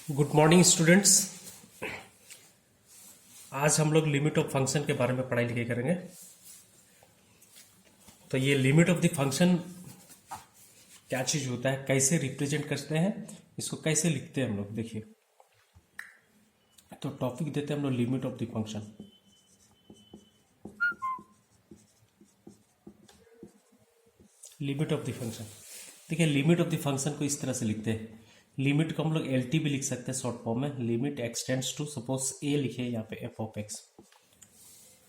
Good morning students. आज हम लोग लिमिट ऑफ फंक्शन के बारे में पढ़ाई लिखाई करेंगे। तो ये लिमिट ऑफ द फंक्शन क्या चीज होता है, कैसे रिप्रेजेंट करते हैं, इसको कैसे लिखते हैं हम लोग, देखिए। तो टॉपिक देते हैं हम लोग limit of the function. Limit of the function, देखिए लिमिट ऑफ द फंक्शन को इस तरह से लिखते हैं। लिमिट को हम लोग एल टी भी लिख सकते हैं शॉर्ट फॉर्म में। Limit x tends to, suppose a लिखे यहाँ पे एफ ऑफ एक्स।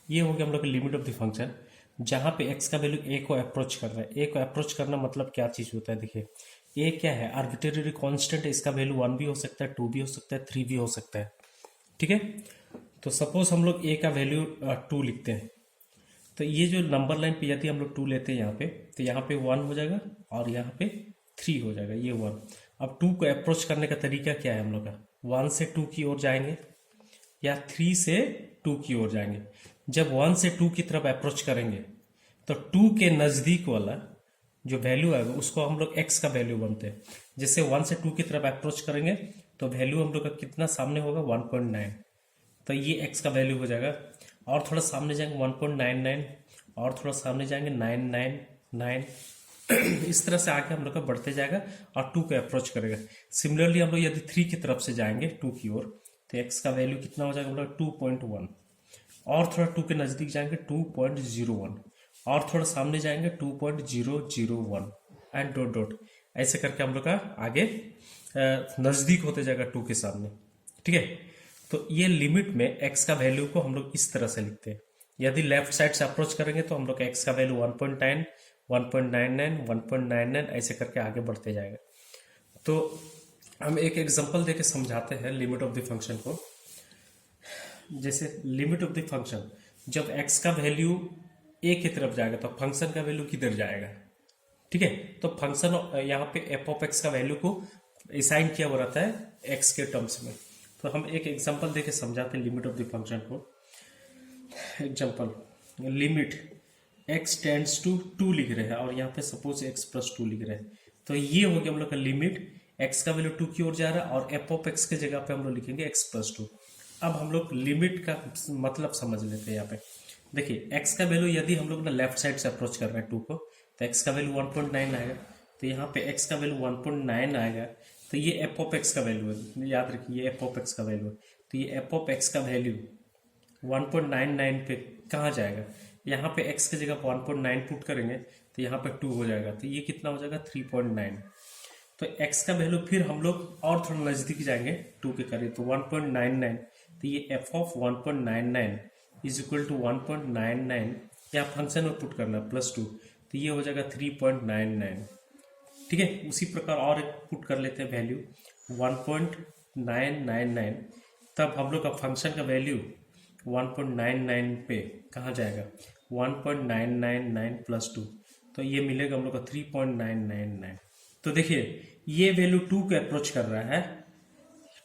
ये हो गया हम लोग का लिमिट ऑफ द फंक्शन, जहां पे x का वैल्यू a को अप्रोच कर रहा है। a को अप्रोच करना मतलब क्या चीज होता है, देखिए a क्या है, आर्बिट्रेरी कांस्टेंट है। इसका वैल्यू 1 भी हो सकता है, 2 भी हो सकता है, 3 भी हो सकता है, ठीक है। तो सपोज हम लोग a का वैल्यू 2 लिखते हैं। तो ये जो नंबर लाइन पे यदि हम लोग 2 लेते हैं यहाँ पे, तो यहाँ पे 1 हो जाएगा और यहाँ पे 3 हो जाएगा, ये 1। अब 2 को अप्रोच करने का तरीका क्या है हम लोग का, 1 से 2 की ओर जाएंगे या 3 से 2 की ओर जाएंगे। जब 1 से 2 की तरफ अप्रोच करेंगे तो 2 के नज़दीक वाला जो वैल्यू आएगा उसको हम लोग x का वैल्यू बनते हैं। जैसे 1 से 2 की तरफ अप्रोच करेंगे तो वैल्यू हम लोग का कितना सामने होगा, 1.9। तो ये x का वैल्यू हो जाएगा। और थोड़ा सामने जाएंगे 1.99, और थोड़ा सामने जाएंगे 999। इस तरह से आगे हम लोग का बढ़ते जाएगा और 2 को अप्रोच करेगा। सिमिलरली हम लोग यदि 3 की तरफ से जाएंगे 2 की ओर, तो x का वैल्यू कितना हो जाएगा हम लोग 2.1। और थोड़ा 2 के नज़दीक जाएंगे 2.01, और थोड़ा सामने जाएंगे 2.001 एंड डॉट डॉट। ऐसे करके हम लोग का आगे नज़दीक होते जाएगा 2 के सामने, ठीक है। तो ये लिमिट में x का वैल्यू को हम लोग इस तरह से लिखते हैं। यदि लेफ्ट साइड से अप्रोच करेंगे तो हम लोग का x का वैल्यू 1.9, 1.99, 1.99 ऐसे करके आगे बढ़ते जाएगा। तो हम एक एग्जांपल देके समझाते हैं लिमिट ऑफ द फंक्शन को। जैसे लिमिट ऑफ द फंक्शन, जब x का वैल्यू a की तरफ जाएगा तो फंक्शन का वैल्यू किधर जाएगा, ठीक है। तो फंक्शन यहाँ पे f ऑफ x का वैल्यू को असाइन किया हुआ रहता है x के टर्म्स में। तो हम एक एग्जांपल देके समझाते हैं लिमिट ऑफ द फंक्शन को। Example, limit x tends to 2 लिख रहे हैं और यहाँ पे सपोज x प्लस 2 लिख रहे हैं। तो ये हो गया हम लोग का लिमिट, x का वैल्यू 2 की ओर जा रहा है और f ऑफ x के जगह पे हम लोग लिखेंगे x प्लस 2। अब हम लोग लिमिट का मतलब समझ लेते हैं। यहाँ पे देखिए x का वैल्यू यदि हम लोग ना लेफ्ट साइड से अप्रोच कर रहे हैं 2 को, तो x का वैल्यू 1.9 आएगा। तो यहाँ पे x का वैल्यू 1.9 आएगा। तो ये f ऑफ x का वैल्यू है, याद रखिए ये f ऑफ x का वैल्यू है। तो ये f ऑफ x का वैल्यू 1.99 पे कहाँ जाएगा, यहाँ पे x की जगह 1.9 पुट करेंगे तो यहाँ पे 2 हो जाएगा। तो ये कितना हो जाएगा 3.9। तो x का वैल्यू फिर हम लोग और थोड़ा नज़दीक जाएंगे 2 के करीब, तो 1.99। तो ये f of 1.99 is equal to 1.99, यहाँ फंक्शन में पुट करना प्लस 2, तो ये हो जाएगा 3.99, ठीक है। उसी प्रकार और एक पुट कर लेते हैं वैल्यू 1.999। तब हम लोग का फंक्शन का वैल्यू 1.99 पे कहाँ जाएगा, 1.999 प्लस 2, तो ये मिलेगा हम लोग का 3.999। तो देखिए ये वैल्यू 2 को अप्रोच कर रहा है,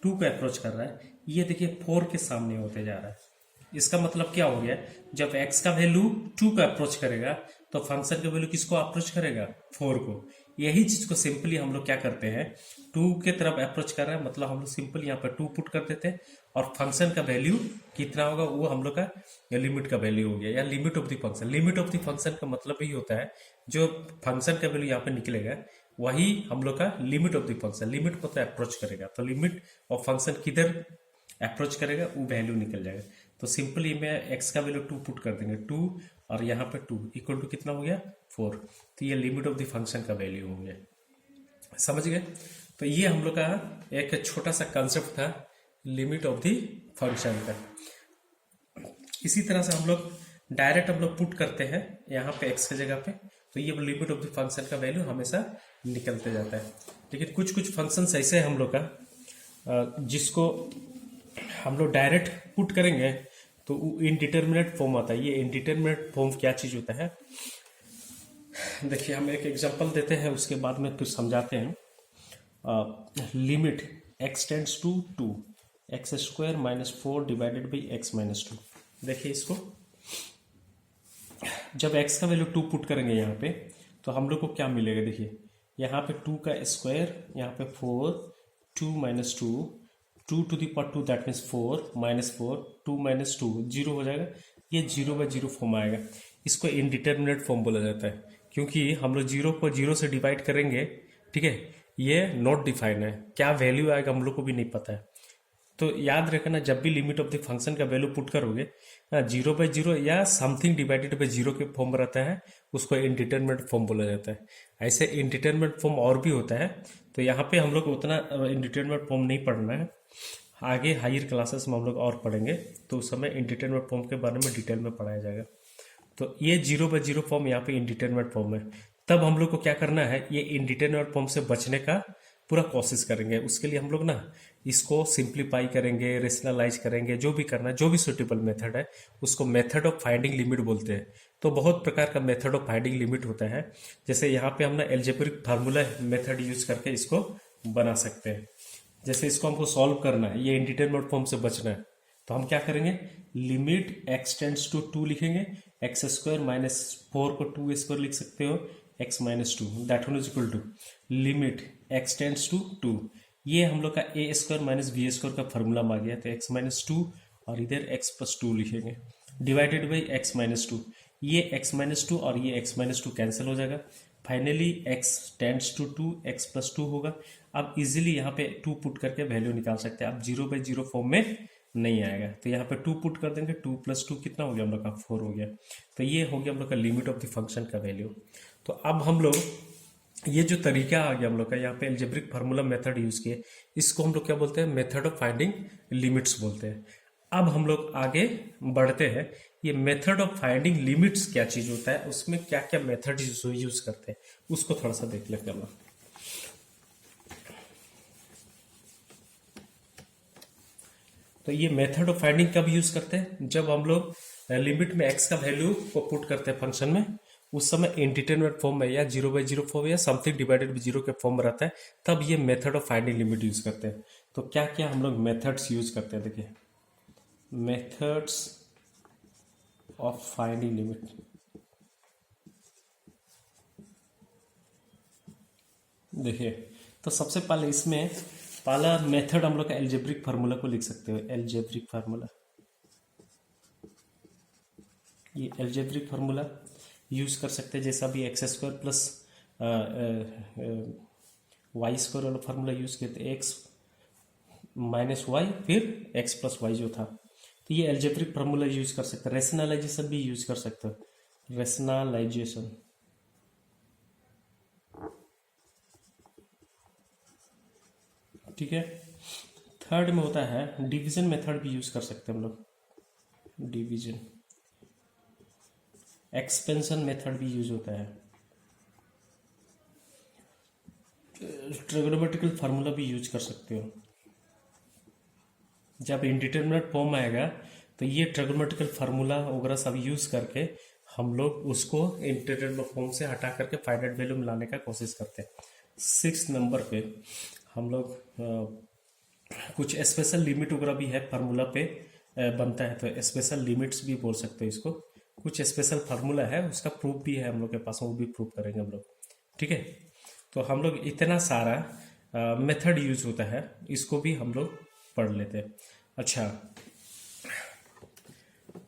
2 को अप्रोच कर रहा है। ये देखिए 4 के सामने होते जा रहा है। इसका मतलब क्या हो गया, जब x का वैल्यू 2 को अप्रोच करेगा तो फंक्शन का वैल्यू किसको अप्रोच करेगा, 4 को। यही चीज को सिंपली हम लोग क्या करते हैं, 2 के तरफ अप्रोच कर रहा है मतलब हम लोग सिंपल यहाँ पर 2 पुट कर देते हैं और फंक्शन का वैल्यू कितना होगा वो हम लोग का लिमिट का वैल्यू हो गया, या limit of the function. Limit of the function का मतलब ही होता है जो फंक्शन का वैल्यू यहाँ पे निकलेगा वही हम लोग का limit of the function. Limit को तो अप्रोच करेगा, तो लिमिट ऑफ फंक्शन किधर अप्रोच करेगा वो वैल्यू निकल जाएगा। तो सिंपली में x का वैल्यू 2 पुट कर देंगे, 2 और यहाँ पे 2 इक्वल टू कितना हो गया 4। तो ये लिमिट ऑफ द फंक्शन का वैल्यू हो गया, समझ गए। तो ये हम लोग का एक छोटा सा कंसेप्ट था लिमिट ऑफ द फंक्शन का। इसी तरह से हम लोग डायरेक्ट हम लोग पुट करते हैं यहाँ पे x की जगह पे, तो ये लिमिट ऑफ द फंक्शन का वैल्यू हमेशा निकलते जाता है। लेकिन कुछ कुछ फंक्शन ऐसे हैं हम लोग का जिसको हम लोग डायरेक्ट पुट करेंगे तो इनडिटर्मिनेट फॉर्म आता है। ये इनडिटर्मिनेट फॉर्म क्या चीज होता है, देखिए हम एक एग्जांपल देते हैं उसके बाद में फिर समझाते हैं। Limit x tends to 2, x square minus 4 divided by x minus 2। देखिए इसको, जब x का वैल्यू 2 पुट करेंगे यहाँ पे तो हम लोग को क्या मिलेगा, देखिए यहाँ पे 2 का स्क्वायर, यहाँ पे 4, 2 माइनस 2 2 दैट मीन्स 4 -4 2 -2 जीरो हो जाएगा। ये 0/0 फॉर्म आएगा। इसको इनडिटर्मिनेट फॉर्म बोला जाता है क्योंकि हम लोग जीरो को जीरो से डिवाइड करेंगे। ठीक है, ये नॉट डिफाइन है, क्या वैल्यू आएगा हम लोग को भी नहीं पता है। तो याद रखना, जब भी लिमिट ऑफ द फंक्शन का वैल्यू पुट करोगे 0/0 या समथिंग डिवाइडेड बाई जीरो के फॉर्म रहता है, उसको इनडिटर्मिनेट फॉर्म बोला जाता है। ऐसे इनडिटर्मिनेट फॉर्म और भी होता है, तो यहाँ पे हम लोग को उतना इनडिटर्मिनेट फॉर्म नहीं पढ़ना है। आगे हायर क्लासेस में हम लोग और पढ़ेंगे, तो उस समय इनडिटर्मिनेट फॉर्म के बारे में डिटेल में पढ़ाया जाएगा। तो ये 0/0 फॉर्म यहाँ पे इनडिटर्मिनेट फॉर्म है। तब हम लोग को क्या करना है, ये इनडिटर्मिनेट फॉर्म से बचने का पूरा कोशिश करेंगे। उसके लिए हम लोग ना इसको सिंप्लीफाई करेंगे, रेशनलाइज करेंगे, जो भी करना है, जो भी सुटेबल मेथड है उसको मेथड ऑफ फाइंडिंग लिमिट बोलते हैं। तो बहुत प्रकार का मेथड ऑफ फाइंडिंग लिमिट होता है। जैसे यहाँ पे हम ना एल्जेब्रिक फार्मूला मेथड यूज करके इसको बना सकते हैं। जैसे इसको हमको सॉल्व करना है, ये इनडिटर्मिनेट फॉर्म से बचना है, तो हम क्या करेंगे, लिमिट x टेंड्स टू 2 लिखेंगे। x² - 4 को 2² लिख सकते हो, x - 2 that one is equal to limit x tends to 2। ये हम लोग का a² - b² का फॉर्मूला आ गया। तो x - 2 और इधर x + 2 लिखेंगे डिवाइडेड बाई x - 2। ये x - 2 और ये x - 2 कैंसिल हो जाएगा। Finally x tends to 2, x + 2 होगा। अब इजीली यहाँ पे 2 पुट करके वैल्यू निकाल सकते हैं। अब 0/0 फॉर्म में नहीं आएगा, तो यहाँ पे 2 पुट कर देंगे। 2 + 2 कितना हो गया हम लोग का, 4 हो गया। तो ये हो गया हम लोग का लिमिट ऑफ द फंक्शन का वैल्यू। तो अब हम लोग ये जो तरीका आ गया हम लोग का, यहाँ पे एल्जेब्रिक फार्मूला मेथड यूज किए, इसको हम लोग क्या बोलते हैं, मेथड ऑफ फाइंडिंग लिमिट्स बोलते हैं। अब हम लोग आगे बढ़ते हैं, ये मेथड ऑफ फाइंडिंग लिमिट्स क्या चीज होता है, उसमें क्या क्या मेथड यूज करते हैं, उसको थोड़ा सा देख लेते हैं हम लोग। तो ये मेथड ऑफ फाइंडिंग कब यूज करते हैं, जब हम लोग लिमिट में x का वैल्यू को पुट करते हैं फंक्शन में, उस समय इनडिटर्मिनेट फॉर्म में या 0/0 फॉर्म या समथिंग डिवाइडेड बाई 0 के फॉर्म में रहता है, तब ये method of finding limit use करते हैं। तो क्या क्या हम लोग मेथड्स यूज करते हैं, देखिए मेथड्स ऑफ फाइंडिंग लिमिट। देखिए, तो सबसे पहले इसमें पहला मेथड हम लोग का एल्जेब्रिक फार्मूला को लिख सकते हो। एल्जेब्रिक फार्मूला, ये एल्जेब्रिक फार्मूला यूज कर सकते हैं। जैसा भी x² प्लस y² वाला फार्मूला यूज किए थे, x - y फिर x + y जो था, तो ये एल्जेब्रिक फार्मूला यूज कर सकते हैं। रेशनलाइजेशन भी यूज कर सकते हो, रेशनलाइजेशन। ठीक है, थर्ड में होता है डिवीजन मेथड भी यूज कर सकते हैं हम लोग, डिवीजन। एक्सपेंशन मेथड भी यूज होता है। ट्रिग्नोमेट्रिकल फार्मूला भी यूज कर सकते हो। जब इनडिटर्मिनेट फॉर्म आएगा तो ये ट्रिग्नोमेट्रिकल फार्मूला वगैरह सब यूज करके हम लोग उसको इंडिटर्मिनेट फॉर्म से हटा करके फाइनाइट वैल्यू में लाने का कोशिश करते हैं। 6 नंबर पे हम लोग कुछ स्पेशल लिमिट वगैरह भी है फार्मूला पे बनता है, तो स्पेशल लिमिट्स भी बोल सकते हैं इसको। कुछ स्पेशल फार्मूला है, उसका प्रूफ भी है हम लोग के पास, वो भी प्रूफ करेंगे हम लोग। ठीक है, तो हम लोग इतना सारा मेथड यूज होता है, इसको भी हम लोग पढ़ लेते हैं। अच्छा,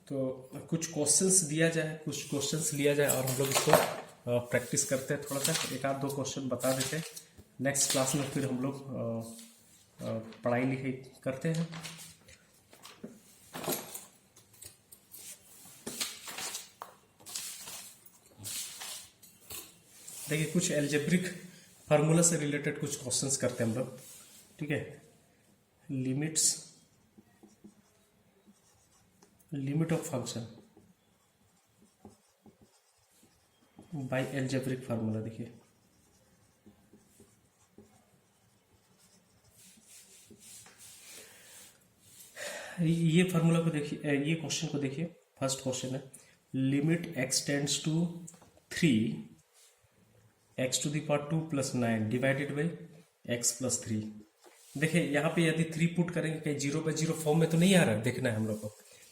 तो कुछ क्वेश्चंस दिया जाए, कुछ क्वेश्चंस लिया जाए और हम लोग इसको प्रैक्टिस करते हैं। थोड़ा सा 1-2 क्वेश्चन बता देते हैं। नेक्स्ट क्लास में फिर हम लोग पढ़ाई लिखाई करते हैं। देखिए, कुछ एल्जेब्रिक फार्मूला से रिलेटेड कुछ क्वेश्चंस करते हैं हम लोग। ठीक है, limit of function by algebraic formula. देखिए, ये फार्मूला को देखिए, ये क्वेश्चन को देखिए। फर्स्ट क्वेश्चन है limit x tends to 3 x⁴ 2 + 9 divided by x + 3। देखिए, यहाँ पे यदि 3 पुट करेंगे, कहीं 0/0 फॉर्म में तो नहीं आ रहा है, देखना है हम लोग को।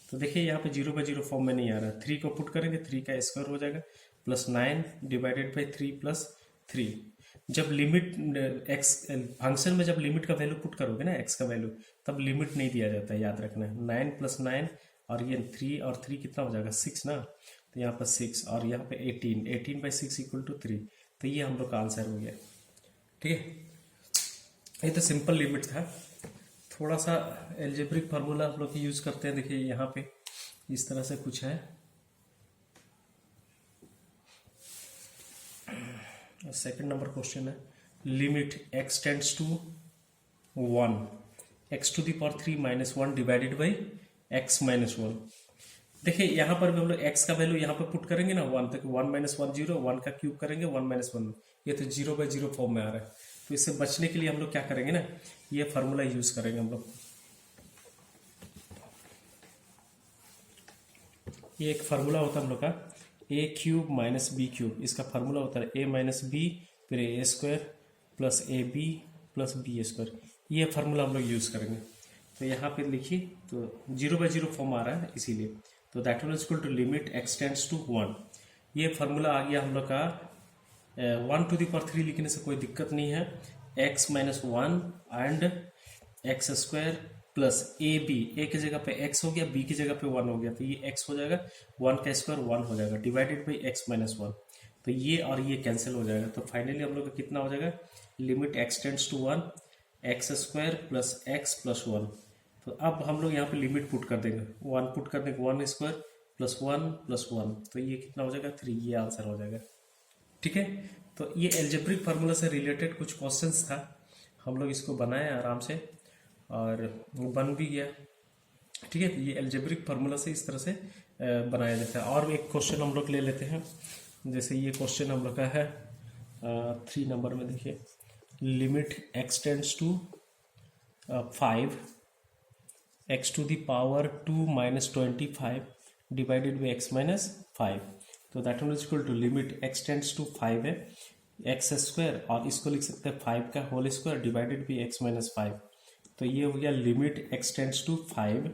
तो देखिए, यहाँ पे 0/0 फॉर्म में नहीं आ रहा है। 3 को पुट करेंगे, 3 का स्क्वायर हो जाएगा, +9 डिवाइडेड बाई 3 + 3। जब लिमिट एक्स फंक्शन में जब लिमिट का वैल्यू पुट करोगे ना एक्स का वैल्यू, तब लिमिट नहीं दिया जाता है, याद रखना है। 9 + 9 और ये 3 और 3 कितना हो जाएगा 6 ना, तो यहाँ पर 6 और यहाँ पे 18, 18/6 = 3। तो ये हम लोग का आंसर हो गया। ठीक है, ये तो सिंपल लिमिट था। थोड़ा सा एल्जेब्रिक फार्मूला हम लोग यूज करते हैं। देखिए यहाँ पे इस तरह से कुछ है। सेकंड नंबर क्वेश्चन है, limit x tends to 1 x⁻³ - 1 divided by x - 1। देखिए यहाँ पर भी हम लोग x का वैल्यू यहाँ पर पुट करेंगे ना 1, तक 1 - 1 0, 1 का क्यूब करेंगे 1 - 1, ये तो 0/0 फॉर्म में आ रहा है। तो इससे बचने के लिए हम लोग क्या करेंगे ना, ये फार्मूला यूज करेंगे हम लोग। ये एक फार्मूला होता है हम लोग का a³ - b³, इसका फार्मूला होता है a - b फिर a² + ab + b²। ये फार्मूला हम लोग यूज करेंगे। तो यहाँ पे लिखिए, तो 0/0 फॉर्म आ रहा है इसीलिए, तो that will equal to limit x tends to 1। ये फार्मूला आ गया हम लोग का 1⁻³ लिखने से कोई दिक्कत नहीं है, x - 1 and x² + ab, a की जगह पे x हो गया, b की जगह पे 1 हो गया, तो ये x हो जाएगा, 1 का स्क्वायर 1 हो जाएगा, डिवाइडेड बाई x - 1। तो ये और ये कैंसिल हो जाएगा। तो फाइनली हम लोग का कितना हो जाएगा, limit x tends to 1 x² + x + 1। तो अब हम लोग यहाँ पे लिमिट पुट कर देंगे, 1 पुट कर देंगे, 1² + 1 + 1, तो ये कितना हो जाएगा 3, ये आंसर हो जाएगा। ठीक है, तो ये एल्जेब्रिक फार्मूला से रिलेटेड कुछ क्वेश्चंस था, हम लोग इसको बनाए आराम से और बन भी गया। ठीक है, तो ये एल्जेब्रिक फार्मूला से इस तरह से बनाया जाता है। और एक क्वेश्चन हम लोग ले लेते हैं, जैसे ये क्वेश्चन हम लोग का है 3 नंबर में। देखिए, limit x tends to 5 x⁻² - 25 divided by x - 5। तो that will equal to limit x tends to 5 है x², और इसको लिख सकते हैं 5 का whole square divided by x - 5। तो ये हो गया लिमिट x टेंड्स टू 5।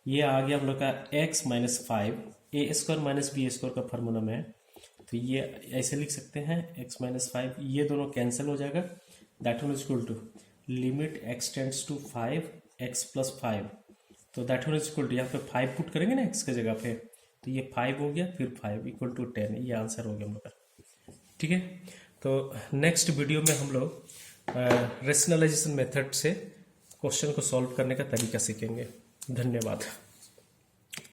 ये आ गया हम लोग का x - 5, a² - b² का फार्मूला में है, तो ये ऐसे लिख सकते हैं x - 5, ये दोनों कैंसिल हो जाएगा। That will equal to limit x tends to 5 x + 5। तो दैट विल इक्वल टू यहाँ पे 5 पुट करेंगे ना x के जगह पे, तो ये 5 हो गया, फिर 5 = 10, ये आंसर हो गया हम लोग का। ठीक है, तो नेक्स्ट वीडियो में हम लोग रेशनलाइजेशन मेथड से क्वेश्चन को सॉल्व करने का तरीका सीखेंगे। धन्यवाद।